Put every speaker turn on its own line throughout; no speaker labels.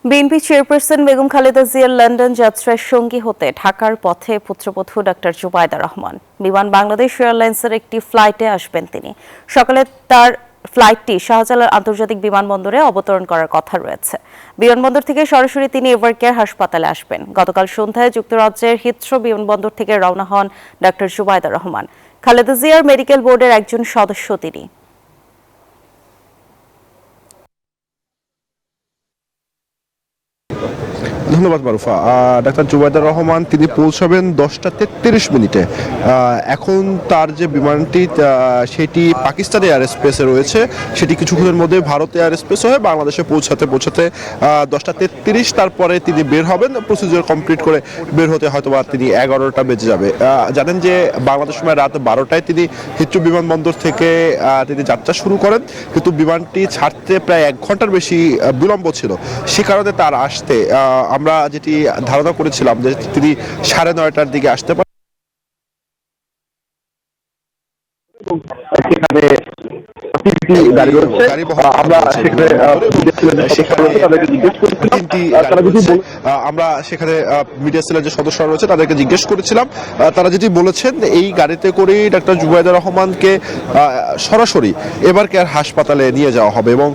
BNP chairperson Begum Khaleda জিয়ার London যাত্রার সঙ্গী হতে ঢাকার পথে পুত্রবধূ ডাক্তার জুবাইদা রহমান। বিমান বাংলাদেশ এয়ারলাইন্সের একটি ফ্লাইটে আসবেন তিনি। সকালে তার ফ্লাইটটি শাহজালাল আন্তর্জাতিক বিমানবন্দরে অবতরণ করার কথা রয়েছে। বিমানবন্দর থেকে সরাসরি তিনি এভারকেয়ার হাসপাতালে আসবেন। গতকাল সন্ধ্যায় যুক্তরাজ্যের হিথ্রো বিমানবন্দর থেকে রওনা হন ডাক্তার জুবাইদা রহমান। খালেদা জিয়ার মেডিকেল বোর্ডের একজন সদস্য তিনি।
ধন্যবাদ মারুফা। ডাক্তার জুবাইদা রহমান তিনি পৌঁছাবেন 10টা 33 মিনিটে। এখন তার যে বিমানটি সেটি পাকিস্তানি এয়ার স্পেসে রয়েছে, সেটি কিছুক্ষণের মধ্যে ভারত এয়ার স্পেস হয়ে বাংলাদেশে পৌঁছাতে 10টা 33, তারপরে তিনি বের হবেন। প্রসিডিউর কমপ্লিট করে বের হতে হয়তো বা তিনি 11টা বেজে যাবে। জানেন যে বাংলাদেশ সময় রাত 12টায় তিনি হিথ্রো বিমানবন্দর থেকে তিনি যাত্রা শুরু করেন, কিন্তু বিমানটি ছাড়তে প্রায় 1 ঘন্টার বেশি বিলম্ব ছিল। সে কারণে তার আসতে আমরা যেটি ধারণা করেছিলাম যে তিনি 9:30টার দিকে আসতে পারেন। আমরা সেখানে মিডিয়া সেলের যে সদস্যরা রয়েছে তাদেরকে জিজ্ঞেস করেছিলাম, তারা যেটি বলেছেন এই গাড়িতে করেই ডাক্তার জুবাইদা রহমানকে সরাসরি এভারকেয়ার হাসপাতালে নিয়ে যাওয়া হবে এবং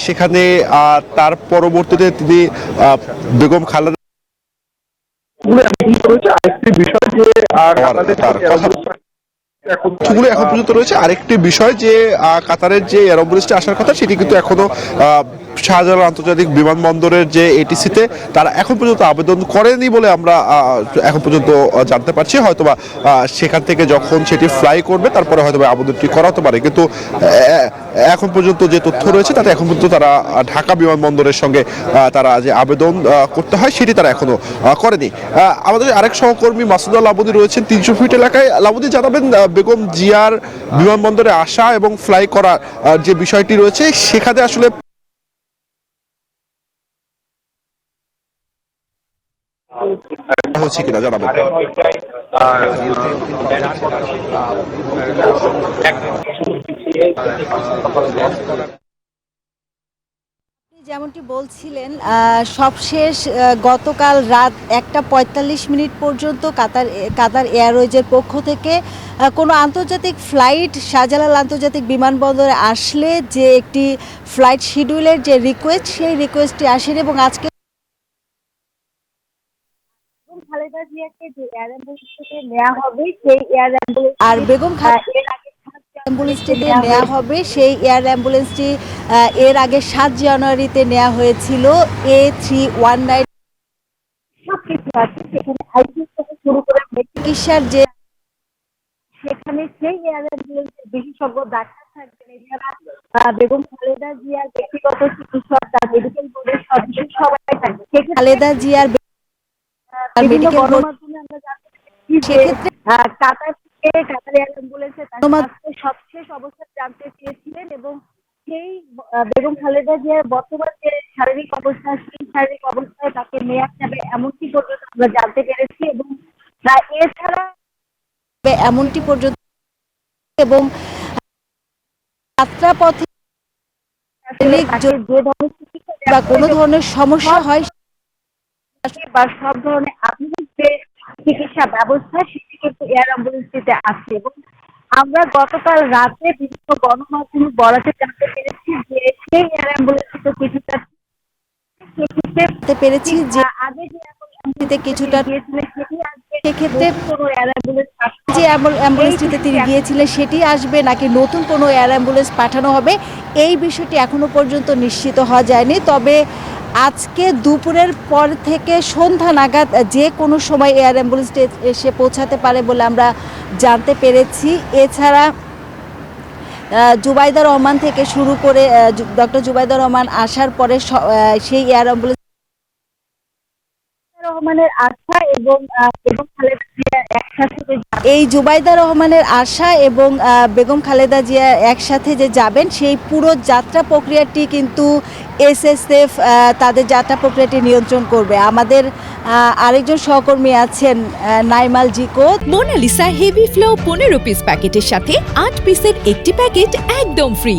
সেখানে তার পরবর্তীতে তিনি বেগম খালেদা এখন পর্যন্ত রয়েছে। আরেকটি বিষয় যে কাতারের যে এয়ার অ্যাম্বুলেন্সটি আসার কথা সেটি কিন্তু এখনো শাহজালাল আন্তর্জাতিক বিমানবন্দরের যে এটিসিতে তারা এখন পর্যন্ত আবেদন করেনি বলে আমরা এখন পর্যন্ত জানতে পারছি। হয়তোবা সেখান থেকে যখন সেটি ফ্লাই করবে তারপরে হয়তোবা আবেদনটি করা হতে পারে, কিন্তু এখন পর্যন্ত যে তথ্য রয়েছে তাতে এখন পর্যন্ত তারা ঢাকা বিমানবন্দরের সঙ্গে তারা যে আবেদন করতে হয় সেটি তারা এখনো করেনি। আমাদের আরেক সহকর্মী মাসুদুল লাবুদি রয়েছেন 300 ফিট এলাকায়। লাবুদি, জানাবেন বেগম জিয়ার বিমানবন্দরে আসা এবং ফ্লাই করার যে বিষয়টি রয়েছে সেখানে আসলে হচ্ছে কিনা জানাবেন।
যেমনটি বলছিলেন, সবশেষ গতকাল রাত 1:45 পর্যন্ত কাতার এয়ারওয়েজের পক্ষ থেকে কোনো আন্তর্জাতিক ফ্লাইট শাহজালাল আন্তর্জাতিক বিমানবন্দরে আসলে যে একটি ফ্লাইট শিডিউলের যে রিকোয়েস্ট, সেই রিকোয়েস্টটি আসেন এবং আজকে খালেদা জিয়াকে যে এয়ার অ্যাম্বুলেন্স থেকে নেওয়া হবে সেই এয়ার অ্যাম্বুলেন্স আর বেগম অ্যাম্বুলেন্সটিতে নেওয়া হবে। সেই এয়ার অ্যাম্বুলেন্সটি এর আগে 7 জানুয়ারিতে নেওয়া হয়েছিল। A319 সবকিছু আছে সেখানে আইসিইউ থেকে শুরু করে চিকিৎসার যে সেখানে সেই এয়ার অ্যাম্বুলেন্সের বিশেষজ্ঞ ডাক্তার থাকবেন। এছাড়া বেগম খালেদা জিয়ার ব্যক্তিগত চিকিৎসক, তার মেডিকেল বোর্ডের সদস্য সবাই থাকবে। খালেদা জিয়ার বিভিন্ন গণমাধ্যমে আমরা জানতে পেরেছি সেক্ষেত্রে কাতার এয়ার অ্যাম্বুলেন্সে সবশেষ অবস্থা জানতে চেয়েছিলেন এবং সেই বেগম খালেদা জিয়ার বর্তমান যে শারীরিক অবস্থা, সেই শারীরিক অবস্থায় তাকে নেওয়া যাবে এমনটি পর্যন্ত আমরা জানতে পেরেছি এবং এছাড়া এমনটি পর্যন্ত এবং যাত্রাপথে যে ধরনের চিকিৎসা বা কোনো ধরনের সমস্যা হয় বা সব ধরনের আধুনিক যে চিকিৎসা ব্যবস্থা সেটি কিন্তু এয়ার অ্যাম্বুলেন্সটিতে আছে এবং আমরা গতকাল রাতে বিভিন্ন গণমাধ্যমে বলাতে জানতে পেরেছি যে সেই এয়ার অ্যাম্বুলেন্সটিতে কিছুটা পেরেছি যে আগে যে অ্যাম্বুলেন্সটিতে কিছুটা সেক্ষেত্রে কোনো এয়ার অ্যাম্বুলেন্স যে অ্যাম্বুলেন্সটিতে তিনি গিয়েছিলেন সেটি আসবে নাকি নতুন কোনো এয়ার অ্যাম্বুলেন্স পাঠানো হবে, এই বিষয়টি এখনো পর্যন্ত নিশ্চিত হওয়া যায়নি। তবে আজকে দুপুরের পর থেকে সন্ধ্যা নাগাদ যে কোনো সময় এয়ার অ্যাম্বুলেন্সটি এসে পৌঁছাতে পারে বলে আমরা জানতে পেরেছি। এছাড়া জুবাইদা রহমান থেকে শুরু করে ডক্টর জুবাইদা রহমান আসার পরে সেই এয়ার অ্যাম্বুলেন্স রহমানের আশা এবং খালেদা জিয়া একসাথে এই জুবাইদা রহমানের আশা এবং বেগম খালেদা জিয়া একসাথে যে যাবেন সেই পুরো যাত্রা প্রক্রিয়াটি কিন্তু এসএসএফ তাদের যাত্রা প্রক্রিয়াটি নিয়ন্ত্রণ করবে। আমাদের আরেকজন সহকর্মী আছেন নাইমাল জিকো।
মোনালিসা হেভি ফ্লো 15 পিস প্যাকেটের সাথে 8 পিসের একটি প্যাকেট একদম ফ্রি।